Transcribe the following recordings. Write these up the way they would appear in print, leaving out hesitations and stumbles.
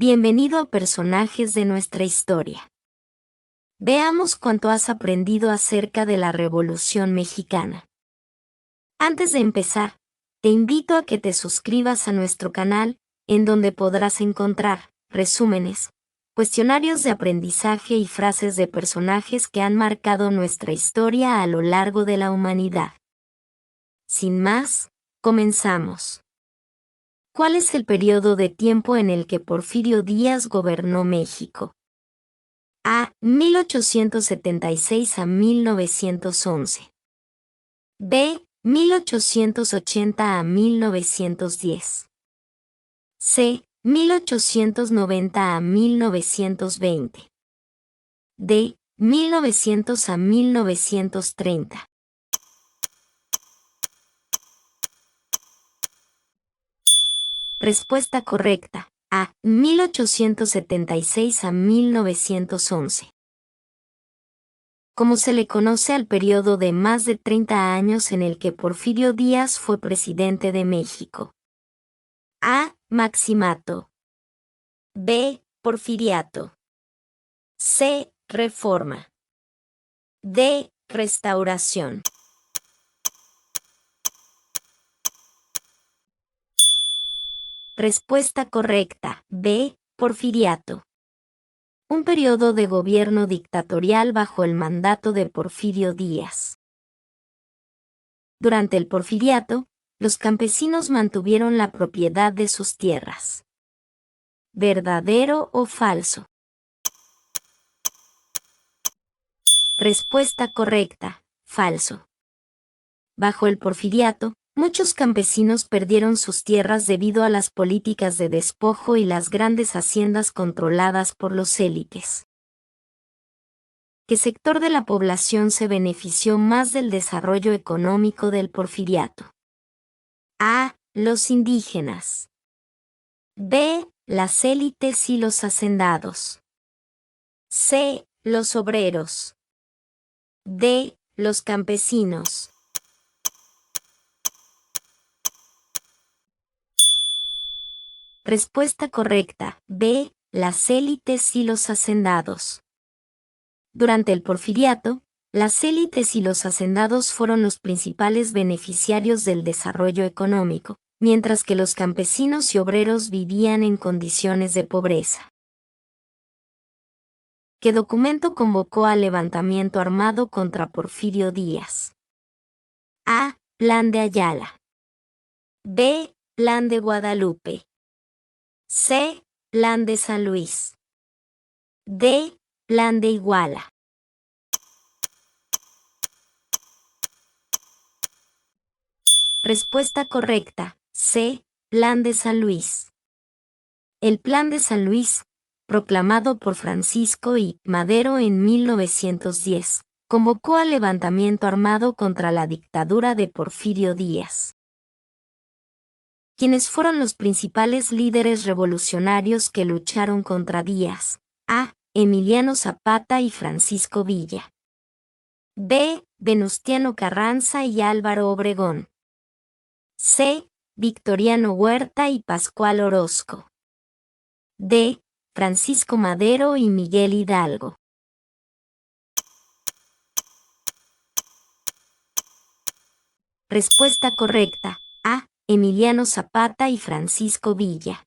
Bienvenido a Personajes de nuestra historia. Veamos cuánto has aprendido acerca de la Revolución Mexicana. Antes de empezar, te invito a que te suscribas a nuestro canal, en donde podrás encontrar resúmenes, cuestionarios de aprendizaje y frases de personajes que han marcado nuestra historia a lo largo de la humanidad. Sin más, comenzamos. ¿Cuál es el periodo de tiempo en el que Porfirio Díaz gobernó México? A. 1876 a 1911. B. 1880 a 1910. C. 1890 a 1920. D. 1900 a 1930. Respuesta correcta. A. 1876 a 1911. Como se le conoce al periodo de más de 30 años en el que Porfirio Díaz fue presidente de México? A. Maximato. B. Porfiriato. C. Reforma. D. Restauración. Respuesta correcta. B. Porfiriato. Un periodo de gobierno dictatorial bajo el mandato de Porfirio Díaz. Durante el Porfiriato, los campesinos mantuvieron la propiedad de sus tierras. ¿Verdadero o falso? Respuesta correcta. Falso. Bajo el Porfiriato, muchos campesinos perdieron sus tierras debido a las políticas de despojo y las grandes haciendas controladas por los élites. ¿Qué sector de la población se benefició más del desarrollo económico del Porfiriato? A. Los indígenas. B. Las élites y los hacendados. C. Los obreros. D. Los campesinos. Respuesta correcta. B. Las élites y los hacendados. Durante el Porfiriato, las élites y los hacendados fueron los principales beneficiarios del desarrollo económico, mientras que los campesinos y obreros vivían en condiciones de pobreza. ¿Qué documento convocó al levantamiento armado contra Porfirio Díaz? A. Plan de Ayala. B. Plan de Guadalupe. C. Plan de San Luis. D. Plan de Iguala. Respuesta correcta. C. Plan de San Luis. El Plan de San Luis, proclamado por Francisco I. Madero en 1910, convocó al levantamiento armado contra la dictadura de Porfirio Díaz. ¿Quiénes fueron los principales líderes revolucionarios que lucharon contra Díaz? A. Emiliano Zapata y Francisco Villa. B. Venustiano Carranza y Álvaro Obregón. C. Victoriano Huerta y Pascual Orozco. D. Francisco Madero y Miguel Hidalgo. Respuesta correcta. A. Emiliano Zapata y Francisco Villa.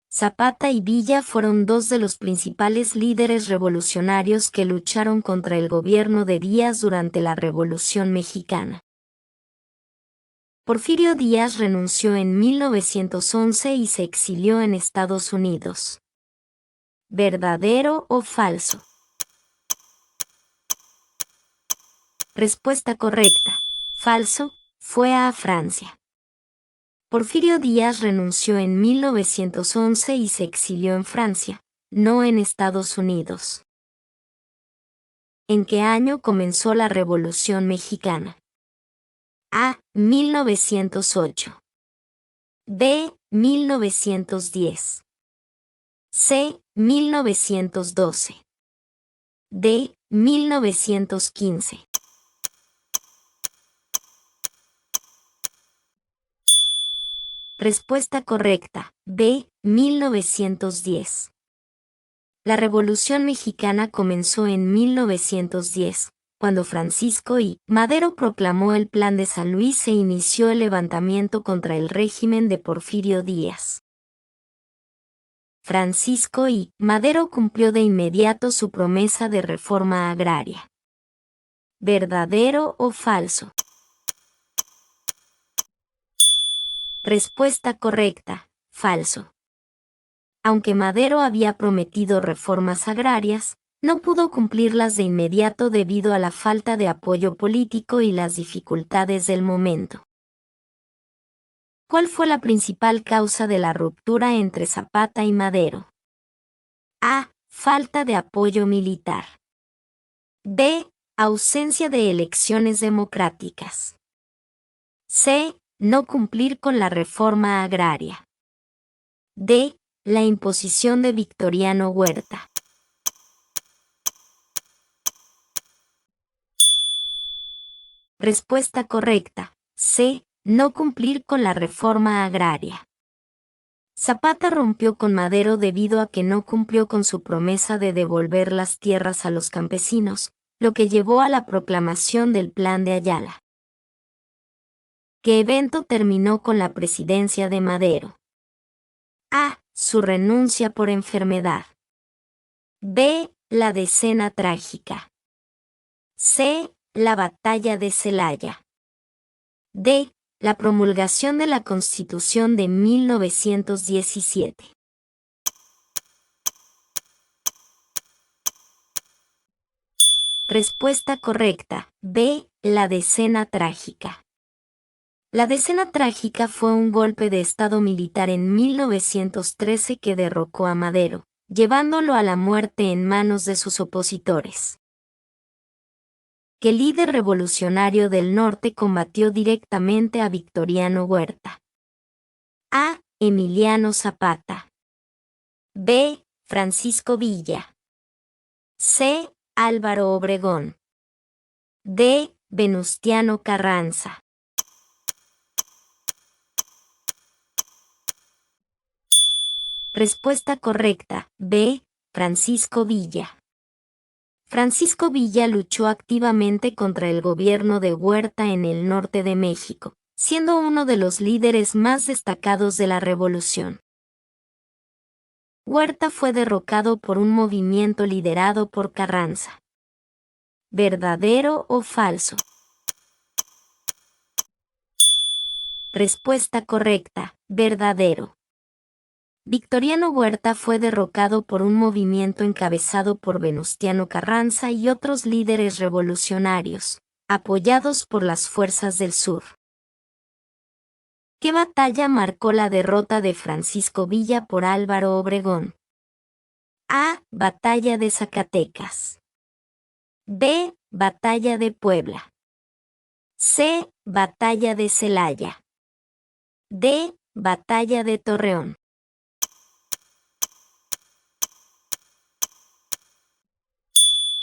Zapata y Villa fueron dos de los principales líderes revolucionarios que lucharon contra el gobierno de Díaz durante la Revolución Mexicana. Porfirio Díaz renunció en 1911 y se exilió en Estados Unidos. ¿Verdadero o falso? Respuesta correcta. Falso. Fue a Francia. Porfirio Díaz renunció en 1911 y se exilió en Francia, no en Estados Unidos. ¿En qué año comenzó la Revolución Mexicana? A. 1908. B. 1910. C. 1912. D. 1915. Respuesta correcta. B. 1910. La Revolución Mexicana comenzó en 1910, cuando Francisco I. Madero proclamó el Plan de San Luis e inició el levantamiento contra el régimen de Porfirio Díaz. Francisco I. Madero cumplió de inmediato su promesa de reforma agraria. ¿Verdadero o falso? Respuesta correcta. Falso. Aunque Madero había prometido reformas agrarias, no pudo cumplirlas de inmediato debido a la falta de apoyo político y las dificultades del momento. ¿Cuál fue la principal causa de la ruptura entre Zapata y Madero? A. Falta de apoyo militar. B. Ausencia de elecciones democráticas. C. No cumplir con la reforma agraria. D. La imposición de Victoriano Huerta. Respuesta correcta. C. No cumplir con la reforma agraria. Zapata rompió con Madero debido a que no cumplió con su promesa de devolver las tierras a los campesinos, lo que llevó a la proclamación del Plan de Ayala. ¿Qué evento terminó con la presidencia de Madero? A. Su renuncia por enfermedad. B. La decena trágica. C. La batalla de Celaya. D. La promulgación de la Constitución de 1917. Respuesta correcta. B. La decena trágica. La decena trágica fue un golpe de estado militar en 1913 que derrocó a Madero, llevándolo a la muerte en manos de sus opositores. ¿Qué líder revolucionario del norte combatió directamente a Victoriano Huerta? A. Emiliano Zapata. B. Francisco Villa. C. Álvaro Obregón. D. Venustiano Carranza. Respuesta correcta. B. Francisco Villa. Francisco Villa luchó activamente contra el gobierno de Huerta en el norte de México, siendo uno de los líderes más destacados de la revolución. Huerta fue derrocado por un movimiento liderado por Carranza. ¿Verdadero o falso? Respuesta correcta. Verdadero. Victoriano Huerta fue derrocado por un movimiento encabezado por Venustiano Carranza y otros líderes revolucionarios, apoyados por las fuerzas del sur. ¿Qué batalla marcó la derrota de Francisco Villa por Álvaro Obregón? A. Batalla de Zacatecas. B. Batalla de Puebla. C. Batalla de Celaya. D. Batalla de Torreón.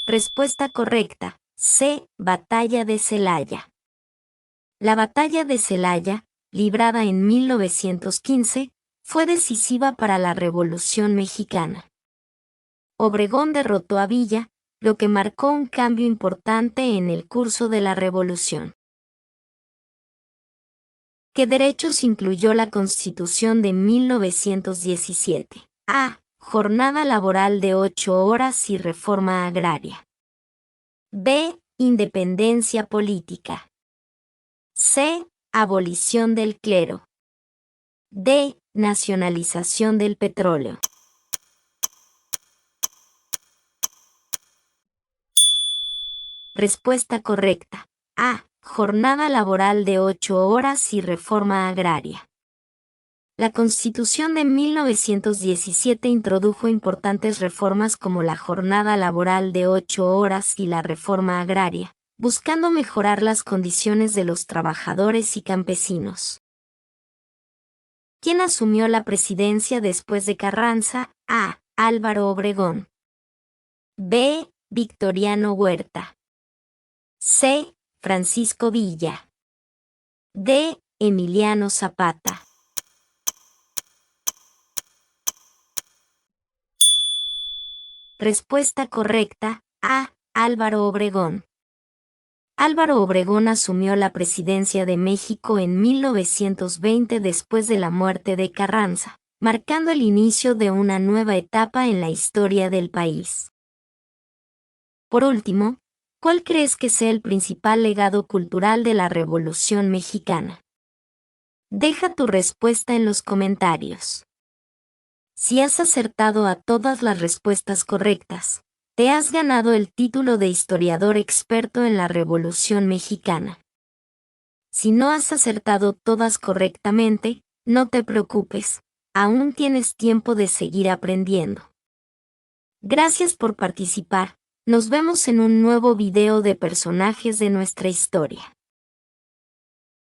Respuesta correcta. C. Batalla de Celaya. La batalla de Celaya, librada en 1915, fue decisiva para la Revolución Mexicana. Obregón derrotó a Villa, lo que marcó un cambio importante en el curso de la Revolución. ¿Qué derechos incluyó la Constitución de 1917? A. Jornada laboral de 8 horas y reforma agraria. B. Independencia política. C. Abolición del clero. D. Nacionalización del petróleo. Respuesta correcta. A. Jornada laboral de 8 horas y reforma agraria. La Constitución de 1917 introdujo importantes reformas como la jornada laboral de 8 horas y la reforma agraria, buscando mejorar las condiciones de los trabajadores y campesinos. ¿Quién asumió la presidencia después de Carranza? A. Álvaro Obregón. B. Victoriano Huerta. C. Francisco Villa. D. Emiliano Zapata. Respuesta correcta: A. Álvaro Obregón. Álvaro Obregón asumió la presidencia de México en 1920 después de la muerte de Carranza, marcando el inicio de una nueva etapa en la historia del país. Por último, ¿cuál crees que sea el principal legado cultural de la Revolución Mexicana? Deja tu respuesta en los comentarios. Si has acertado a todas las respuestas correctas, te has ganado el título de historiador experto en la Revolución Mexicana. Si no has acertado todas correctamente, no te preocupes, aún tienes tiempo de seguir aprendiendo. Gracias por participar, nos vemos en un nuevo video de personajes de nuestra historia.